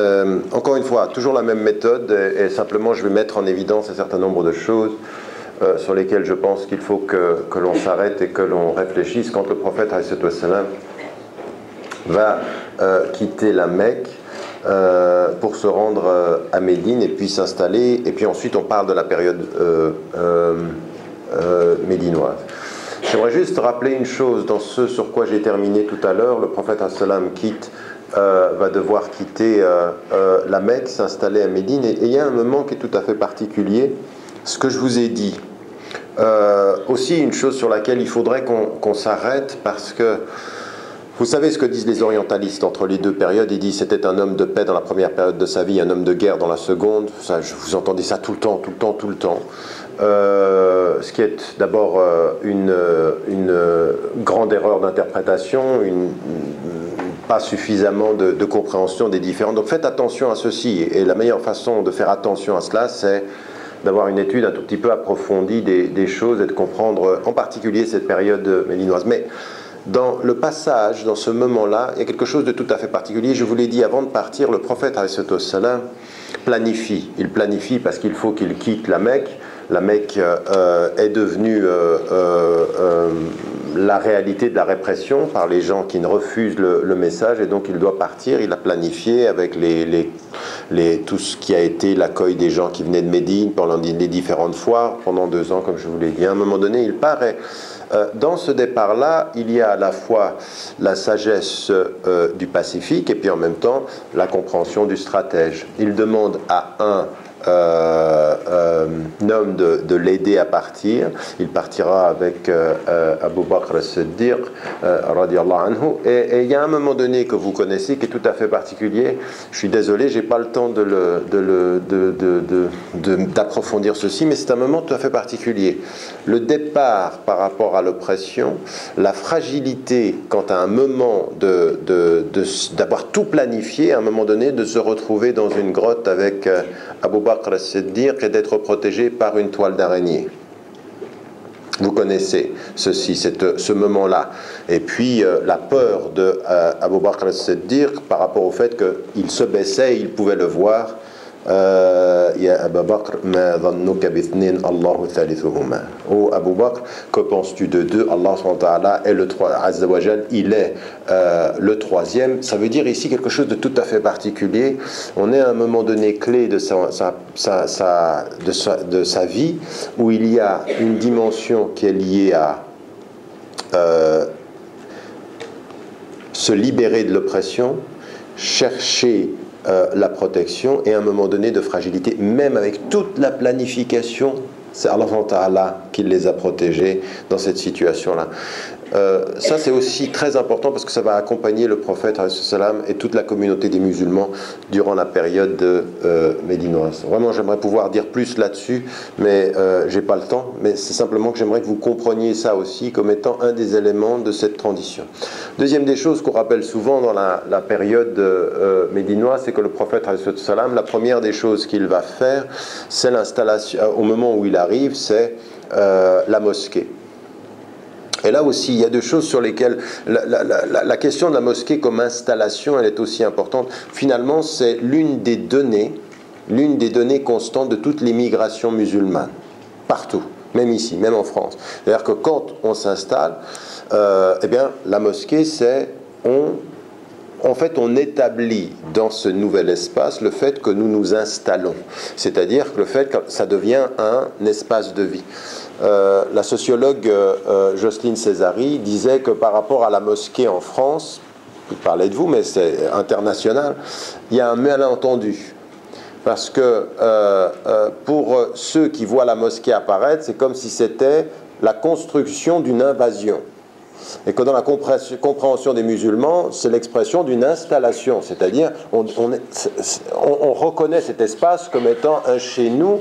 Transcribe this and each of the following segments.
Encore une fois, toujours la même méthode et simplement je vais mettre en évidence un certain nombre de choses sur lesquelles je pense qu'il faut que l'on s'arrête et que l'on réfléchisse quand le prophète ﷺ va quitter la Mecque pour se rendre à Médine et puis s'installer, et puis ensuite on parle de la période médinoise. J'aimerais juste rappeler une chose dans ce sur quoi j'ai terminé tout à l'heure. Le prophète va devoir quitter la Mecque, s'installer à Médine, et il y a un moment qui est tout à fait particulier, ce que je vous ai dit. Aussi une chose sur laquelle il faudrait qu'on s'arrête, parce que vous savez ce que disent les orientalistes entre les deux périodes. Ils disent c'était un homme de paix dans la première période de sa vie, un homme de guerre dans la seconde. Ça, vous entendez ça tout le temps, tout le temps, tout le temps. Ce qui est d'abord une grande erreur d'interprétation, pas suffisamment de compréhension des différents. Donc faites attention à ceci, et la meilleure façon de faire attention à cela, c'est d'avoir une étude un tout petit peu approfondie des choses et de comprendre en particulier cette période médinoise. Mais dans le passage, dans ce moment-là, il y a quelque chose de tout à fait particulier. Je vous l'ai dit avant de partir, le prophète planifie. Il planifie parce qu'il faut qu'il quitte la Mecque. La Mecque est devenue la réalité de la répression par les gens qui ne refusent le message, et donc il doit partir. Il a planifié avec tout ce qui a été l'accueil des gens qui venaient de Médine pendant les différentes foires, pendant 2 ans, comme je vous l'ai dit. À un moment donné, il part. Dans ce départ-là, il y a à la fois la sagesse du pacifique et puis en même temps la compréhension du stratège. Il demande à un homme de l'aider à partir. Il partira avec Abu Bakr as-Siddiq radiallahu anhu, et il y a un moment donné que vous connaissez qui est tout à fait particulier. Je suis désolé, j'ai pas le temps d'approfondir ceci, mais c'est un moment tout à fait particulier. Le départ par rapport à l'oppression, la fragilité quant à un moment d'avoir tout planifié, à un moment donné de se retrouver dans une grotte avec Abu Bakr as-Siddiq et d'être protégé par une toile d'araignée. Vous connaissez ceci, ce moment-là. Et puis la peur de Abu Bakr as-Siddiq par rapport au fait qu'il se baissait et il pouvait le voir. Ya Abu Bakr, ma dhannuka bithnin Allahu thalithuhuma. Oh Abu Bakr, que penses-tu de deux? Allah subhanahu wa ta'ala est le Azza wa Jal, il est le troisième. Ça veut dire ici quelque chose de tout à fait particulier. On est à un moment donné clé de sa vie, où il y a une dimension qui est liée à se libérer de l'oppression, chercher la protection, et à un moment donné de fragilité, même avec toute la planification. C'est Allah Ta'ala qui les a protégés dans cette situation-là. Ça c'est aussi très important parce que ça va accompagner le prophète et toute la communauté des musulmans durant la période médinoise. Vraiment j'aimerais pouvoir dire plus là-dessus, mais j'ai pas le temps. Mais c'est simplement que j'aimerais que vous compreniez ça aussi comme étant un des éléments de cette transition. Deuxième des choses qu'on rappelle souvent dans la période médinoise, c'est que le prophète la première des choses qu'il va faire, c'est l'installation, au moment où il arrive, c'est la mosquée. Et là aussi, il y a 2 choses sur lesquelles la question de la mosquée comme installation, elle est aussi importante. Finalement, c'est l'une des données constantes de toutes les migrations musulmanes, partout, même ici, même en France. C'est-à-dire que quand on s'installe, eh bien, la mosquée, c'est en fait, on établit dans ce nouvel espace le fait que nous nous installons, c'est-à-dire le fait que ça devient un espace de vie. La sociologue Jocelyne Césari disait que par rapport à la mosquée en France, vous parlez de vous, mais c'est international, il y a un malentendu. Parce que pour ceux qui voient la mosquée apparaître, c'est comme si c'était la construction d'une invasion. Et que dans la compréhension des musulmans, c'est l'expression d'une installation, c'est-à-dire on reconnaît cet espace comme étant un chez nous.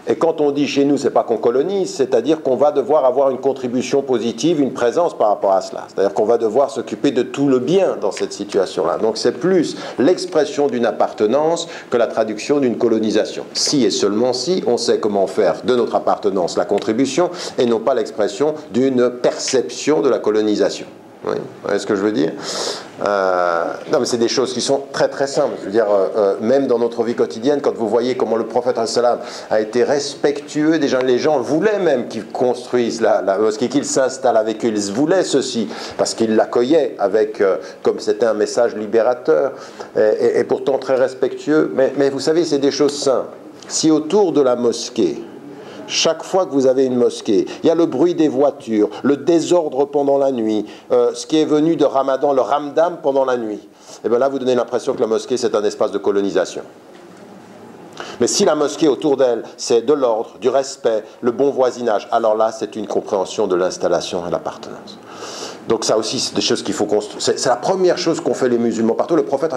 Et quand on dit chez nous, c'est pas qu'on colonise, c'est-à-dire qu'on va devoir avoir une contribution positive, une présence par rapport à cela. C'est-à-dire qu'on va devoir s'occuper de tout le bien dans cette situation-là. Donc c'est plus l'expression d'une appartenance que la traduction d'une colonisation. Si et seulement si on sait comment faire de notre appartenance la contribution et non pas l'expression d'une perception de la colonisation. Oui, vous voyez ce que je veux dire? Non, mais c'est des choses qui sont très très simples. Je veux dire, même dans notre vie quotidienne, quand vous voyez comment le prophète a été respectueux, déjà les gens voulaient même qu'ils construisent la mosquée, qu'ils s'installent avec eux, ils voulaient ceci, parce qu'ils l'accueillaient avec, comme c'était un message libérateur, et pourtant très respectueux. Mais vous savez, c'est des choses simples. Si autour de la mosquée, chaque fois que vous avez une mosquée, il y a le bruit des voitures, le désordre pendant la nuit, ce qui est venu de Ramadan, le Ramdam pendant la nuit. Et bien là, vous donnez l'impression que la mosquée, c'est un espace de colonisation. Mais si la mosquée autour d'elle, c'est de l'ordre, du respect, le bon voisinage, alors là, c'est une compréhension de l'installation et l'appartenance. Donc ça aussi, c'est des choses qu'il faut construire. C'est la première chose qu'ont fait les musulmans partout. Le prophète,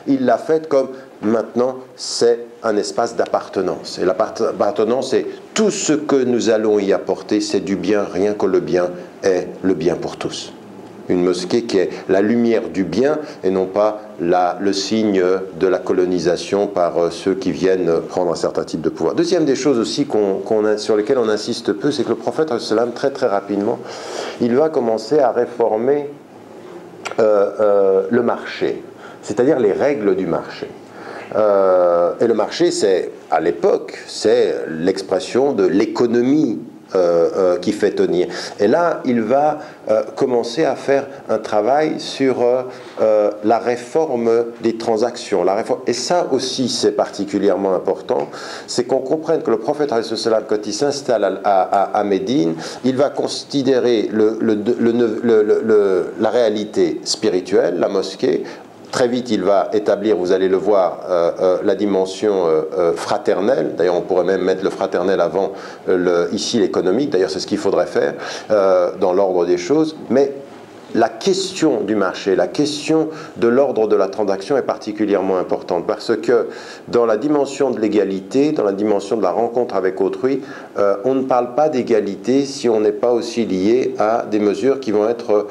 il l'a fait comme maintenant, c'est un espace d'appartenance. Et l'appartenance, c'est tout ce que nous allons y apporter, c'est du bien, rien que le bien est le bien pour tous. Une mosquée qui est la lumière du bien et non pas le signe de la colonisation par ceux qui viennent prendre un certain type de pouvoir. Deuxième des choses aussi sur lesquelles on insiste peu, c'est que le prophète, très très rapidement, il va commencer à réformer le marché, c'est-à-dire les règles du marché. Et le marché, à l'époque, c'est l'expression de l'économie qui fait tenir. Et là, il va commencer à faire un travail sur la réforme des transactions. Et ça aussi, c'est particulièrement important, c'est qu'on comprenne que le prophète, quand il s'installe à Médine, il va considérer la réalité spirituelle, la mosquée. Très vite, il va établir, vous allez le voir, la dimension fraternelle. D'ailleurs, on pourrait même mettre le fraternel avant ici l'économique. D'ailleurs, c'est ce qu'il faudrait faire dans l'ordre des choses. Mais la question du marché, la question de l'ordre de la transaction est particulièrement importante parce que dans la dimension de l'égalité, dans la dimension de la rencontre avec autrui, on ne parle pas d'égalité si on n'est pas aussi lié à des mesures qui vont être...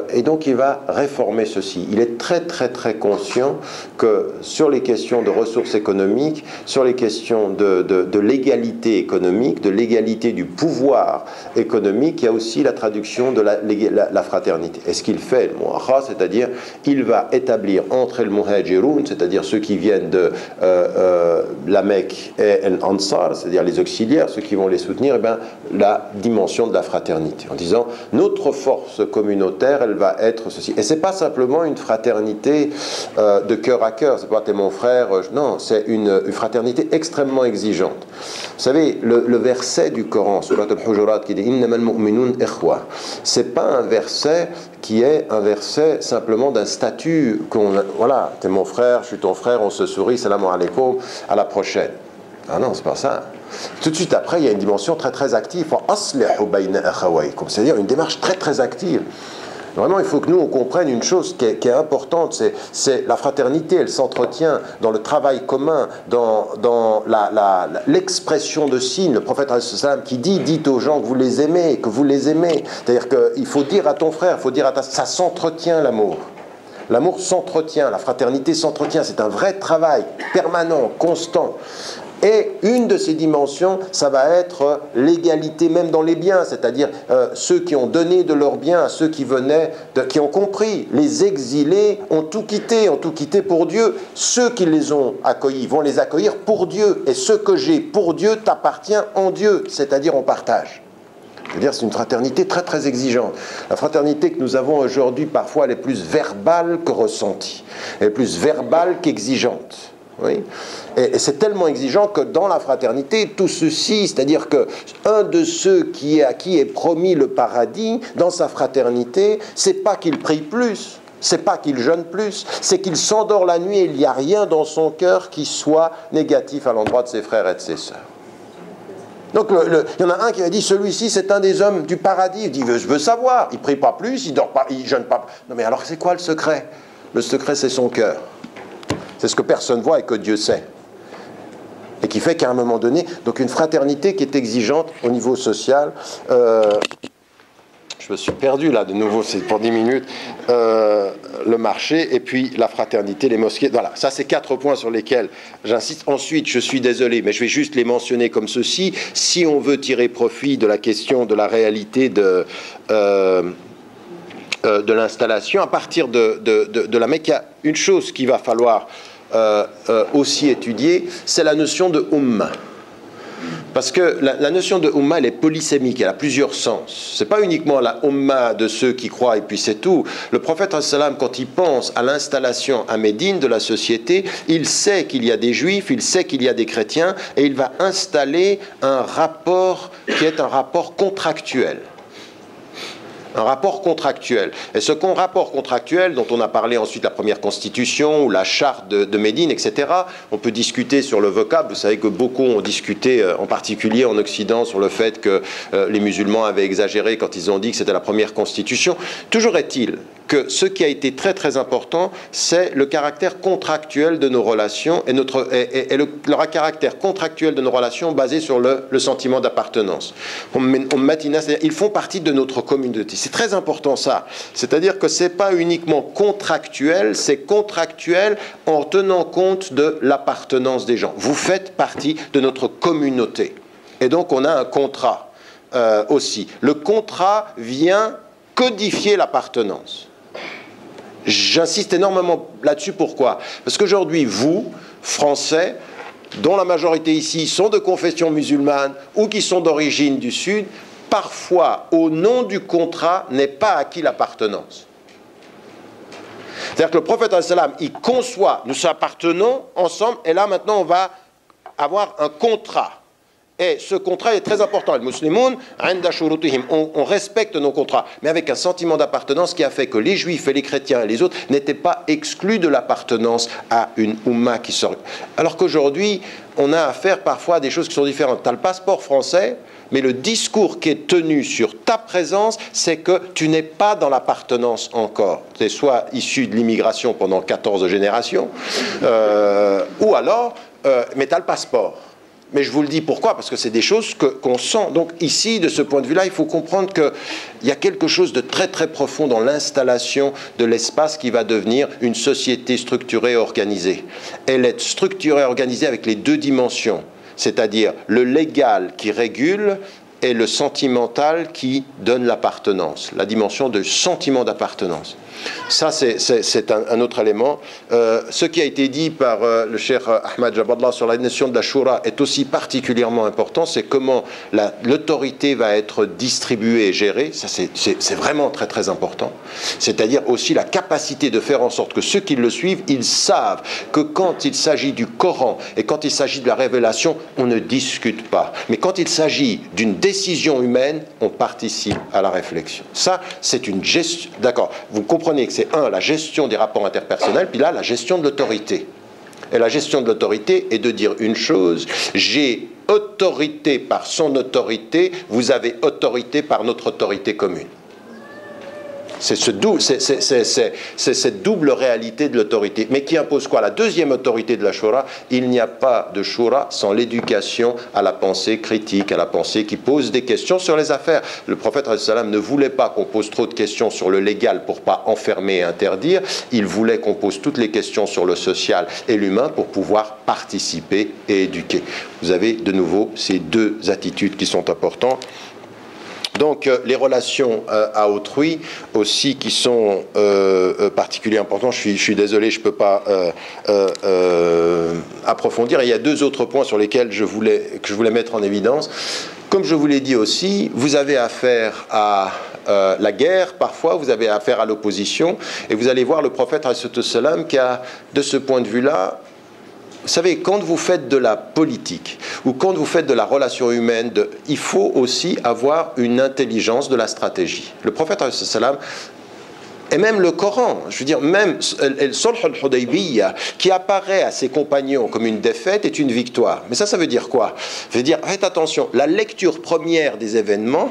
et donc il va réformer ceci. Il est très très très conscient que sur les questions de ressources économiques, sur les questions de l'égalité économique, de l'égalité du pouvoir économique, il y a aussi la traduction de la fraternité. Et ce qu'il fait, le Mu'akha, c'est-à-dire il va établir entre le Muhajiroun, c'est-à-dire ceux qui viennent de la Mecque et l'Ansar, c'est-à-dire les auxiliaires, ceux qui vont les soutenir, et bien, la dimension de la fraternité, en disant notre force communautaire, elle va être ceci. Et c'est pas simplement une fraternité de cœur à cœur, c'est pas t'es mon frère, non, c'est une fraternité extrêmement exigeante. Vous savez, le verset du Coran, Surat al-Hujurat, qui dit Innamal mu'minun ikhwa, c'est pas un verset qui est un verset simplement d'un statut voilà, t'es mon frère, je suis ton frère, on se sourit, salam alaikum, à la prochaine. Ah non, c'est pas ça. Tout de suite après, il y a une dimension très très active, c'est-à-dire une démarche très très active. Vraiment, il faut que nous, on comprenne une chose qui est importante, c'est la fraternité, elle s'entretient dans le travail commun, dans l'expression de signes. Le prophète qui dit, dites aux gens que vous les aimez, C'est-à-dire qu'il faut dire à ton frère, il faut dire à ça s'entretient l'amour. L'amour s'entretient, la fraternité s'entretient, c'est un vrai travail permanent, constant. Et une de ces dimensions, ça va être l'égalité même dans les biens, c'est-à-dire ceux qui ont donné de leurs biens à ceux qui venaient, qui ont compris. Les exilés ont tout quitté pour Dieu. Ceux qui les ont accueillis vont les accueillir pour Dieu. Et ce que j'ai pour Dieu t'appartient en Dieu, c'est-à-dire on partage. C'est-à-dire c'est une fraternité très très exigeante. La fraternité que nous avons aujourd'hui, parfois, elle est plus verbale que ressentie. Elle est plus verbale qu'exigeante. Oui. Et c'est tellement exigeant que dans la fraternité, tout ceci, c'est-à-dire qu'un de ceux à qui est promis le paradis, dans sa fraternité, c'est pas qu'il prie plus, c'est pas qu'il jeûne plus, c'est qu'il s'endort la nuit et il n'y a rien dans son cœur qui soit négatif à l'endroit de ses frères et de ses sœurs. Donc il y en a un qui a dit, celui-ci c'est un des hommes du paradis. Il dit, je veux savoir, il prie pas plus, il dort pas, il jeûne pas. Non mais alors c'est quoi le secret? Le secret c'est son cœur. C'est ce que personne voit et que Dieu sait. Et qui fait qu'à un moment donné, donc une fraternité qui est exigeante au niveau social. Je me suis perdu là de nouveau, c'est pour 10 minutes. Le marché et puis la fraternité, les mosquées. Voilà, ça c'est 4 points sur lesquels j'insiste. Ensuite, je suis désolé, mais je vais juste les mentionner comme ceci. Si on veut tirer profit de la question de la réalité de l'installation. À partir de la Mecque, il y a une chose qu'il va falloir aussi étudier, c'est la notion de Ummah. Parce que la notion de Ummah, elle est polysémique, elle a plusieurs sens. Ce n'est pas uniquement la Ummah de ceux qui croient et puis c'est tout. Le prophète, quand il pense à l'installation à Médine de la société, il sait qu'il y a des juifs, il sait qu'il y a des chrétiens, et il va installer un rapport qui est un rapport contractuel. Un rapport contractuel. Et ce rapport contractuel, dont on a parlé ensuite la première constitution ou la charte de Médine, etc., on peut discuter sur le vocable. Vous savez que beaucoup ont discuté, en particulier en Occident, sur le fait que les musulmans avaient exagéré quand ils ont dit que c'était la première constitution. Toujours est-il que ce qui a été très très important, c'est le caractère contractuel de nos relations et le caractère contractuel de nos relations basé sur le sentiment d'appartenance. Ils font partie de notre communauté. C'est très important ça. C'est-à-dire que ce n'est pas uniquement contractuel, c'est contractuel en tenant compte de l'appartenance des gens. Vous faites partie de notre communauté. Et donc on a un contrat aussi. Le contrat vient codifier l'appartenance. J'insiste énormément là-dessus. Pourquoi? Parce qu'aujourd'hui, vous, Français, dont la majorité ici sont de confession musulmane ou qui sont d'origine du Sud, parfois, au nom du contrat, n'est pas acquis l'appartenance. C'est-à-dire que le prophète, il conçoit, nous appartenons ensemble, et là, maintenant, on va avoir un contrat. Et ce contrat est très important. On respecte nos contrats, mais avec un sentiment d'appartenance qui a fait que les juifs et les chrétiens et les autres n'étaient pas exclus de l'appartenance à une Oumma qui sort. Alors qu'aujourd'hui, on a affaire parfois à des choses qui sont différentes. Tu as le passeport français, mais le discours qui est tenu sur ta présence, c'est que tu n'es pas dans l'appartenance encore. Tu es soit issu de l'immigration pendant 14 générations, ou alors, mais tu as le passeport. Mais je vous le dis pourquoi, parce que c'est des choses qu'on sent. Donc ici, de ce point de vue-là, il faut comprendre qu'il y a quelque chose de très très profond dans l'installation de l'espace qui va devenir une société structurée et organisée. Elle est structurée et organisée avec les deux dimensions, c'est-à-dire le légal qui régule et le sentimental qui donne l'appartenance, la dimension de sentiment d'appartenance. Ça, c'est un autre élément. Ce qui a été dit par le cheikh Ahmad Jabadallah sur la notion de la Shura est aussi particulièrement important. C'est comment l'autorité va être distribuée et gérée. Ça, c'est vraiment très très important. C'est-à-dire aussi la capacité de faire en sorte que ceux qui le suivent, ils savent que quand il s'agit du Coran et quand il s'agit de la révélation, on ne discute pas. Mais quand il s'agit d'une décision humaine, on participe à la réflexion. Ça, c'est une gestion. D'accord, vous comprenez que c'est la gestion des rapports interpersonnels, puis là, la gestion de l'autorité. Et la gestion de l'autorité est de dire une chose, j'ai autorité par son autorité, vous avez autorité par notre autorité commune. C'est cette double réalité de l'autorité. Mais qui impose quoi? La deuxième autorité de la Shura, il n'y a pas de Shura sans l'éducation à la pensée critique, à la pensée qui pose des questions sur les affaires. Le prophète ne voulait pas qu'on pose trop de questions sur le légal pour ne pas enfermer et interdire. Il voulait qu'on pose toutes les questions sur le social et l'humain pour pouvoir participer et éduquer. Vous avez de nouveau ces deux attitudes qui sont importantes. Donc les relations à autrui aussi qui sont particulièrement importantes. Je suis désolé, je ne peux pas approfondir. Et il y a deux autres points sur lesquels que je voulais mettre en évidence. Comme je vous l'ai dit aussi, vous avez affaire à la guerre, parfois vous avez affaire à l'opposition, et vous allez voir le prophète qui a, de ce point de vue-là, vous savez, quand vous faites de la politique ou quand vous faites de la relation humaine, il faut aussi avoir une intelligence de la stratégie. Le prophète et même le Coran, je veux dire, même le Sulh al-Hudaybiyah, qui apparaît à ses compagnons comme une défaite, est une victoire. Mais ça veut dire quoi? Ça veut dire, faites attention, la lecture première des événements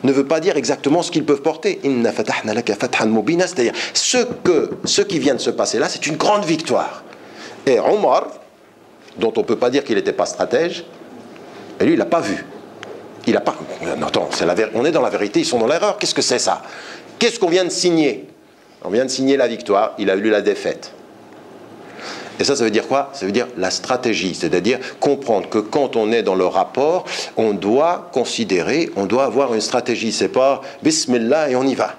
ne veut pas dire exactement ce qu'ils peuvent porter. Inna fatahna laka fathan mubina, c'est-à-dire ce qui vient de se passer là, c'est une grande victoire. Et Omar, dont on ne peut pas dire qu'il n'était pas stratège, et lui, il n'a pas vu. Il n'a pas... Non, attends, on est dans la vérité, ils sont dans l'erreur. Qu'est-ce que c'est ça? Qu'est-ce qu'on vient de signer? On vient de signer la victoire, il a eu la défaite. Et ça veut dire quoi? Ça veut dire la stratégie, c'est-à-dire comprendre que quand on est dans le rapport, on doit considérer, on doit avoir une stratégie. C'est pas Bismillah et on y va.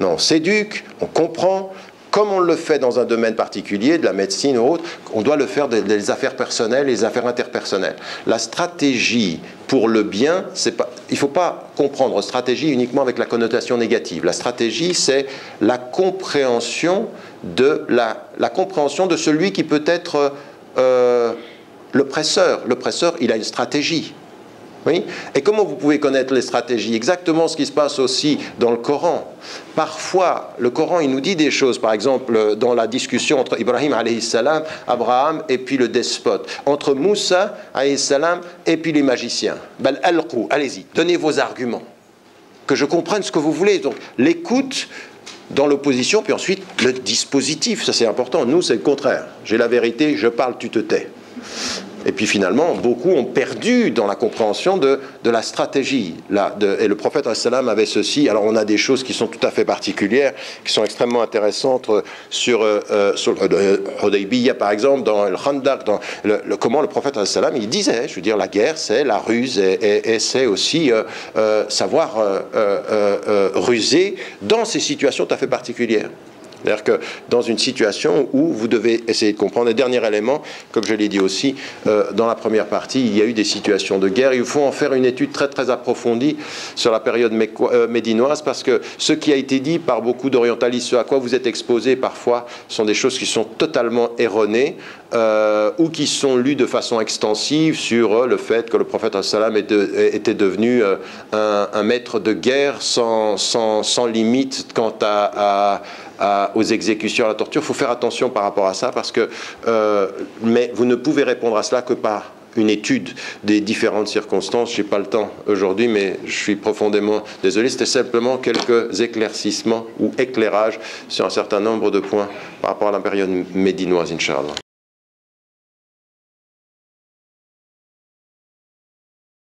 Non, on s'éduque, on comprend. Comme on le fait dans un domaine particulier, de la médecine ou autre, on doit le faire des affaires personnelles et des affaires interpersonnelles. La stratégie pour le bien, il ne faut pas comprendre stratégie uniquement avec la connotation négative. La stratégie, c'est la compréhension de celui qui peut être l'oppresseur. L'oppresseur, il a une stratégie. Oui. Et comment vous pouvez connaître les stratégies? Exactement ce qui se passe aussi dans le Coran. Parfois, le Coran, il nous dit des choses, par exemple, dans la discussion entre Ibrahim, alayhi salam, Abraham, et puis le despote, entre Moussa, alayhi salam, et puis les magiciens. Bal alqou, allez-y, donnez vos arguments, que je comprenne ce que vous voulez. Donc, l'écoute dans l'opposition, puis ensuite, le dispositif, ça c'est important. Nous, c'est le contraire. J'ai la vérité, je parle, tu te tais. Et puis finalement, beaucoup ont perdu dans la compréhension de la stratégie. Et le prophète ﷺ avait ceci. Alors on a des choses qui sont tout à fait particulières, qui sont extrêmement intéressantes sur le Hudaybiyah par exemple, dans le Khandaq, comment le prophète ﷺ, il disait, je veux dire, la guerre c'est la ruse et c'est aussi savoir ruser dans ces situations tout à fait particulières. C'est-à-dire que dans une situation où vous devez essayer de comprendre, le dernier élément, comme je l'ai dit aussi, dans la première partie, il y a eu des situations de guerre. Il faut en faire une étude très très approfondie sur la période médinoise, parce que ce qui a été dit par beaucoup d'orientalistes, ce à quoi vous êtes exposés parfois, sont des choses qui sont totalement erronées, ou qui sont lues de façon extensive sur le fait que le prophète ﷺ était devenu un maître de guerre sans limite quant aux exécutions, à la torture. Il faut faire attention par rapport à ça, parce que mais vous ne pouvez répondre à cela que par une étude des différentes circonstances. Je n'ai pas le temps aujourd'hui, mais je suis profondément désolé. C'était simplement quelques éclaircissements ou éclairages sur un certain nombre de points par rapport à la période médinoise, Inch'Allah.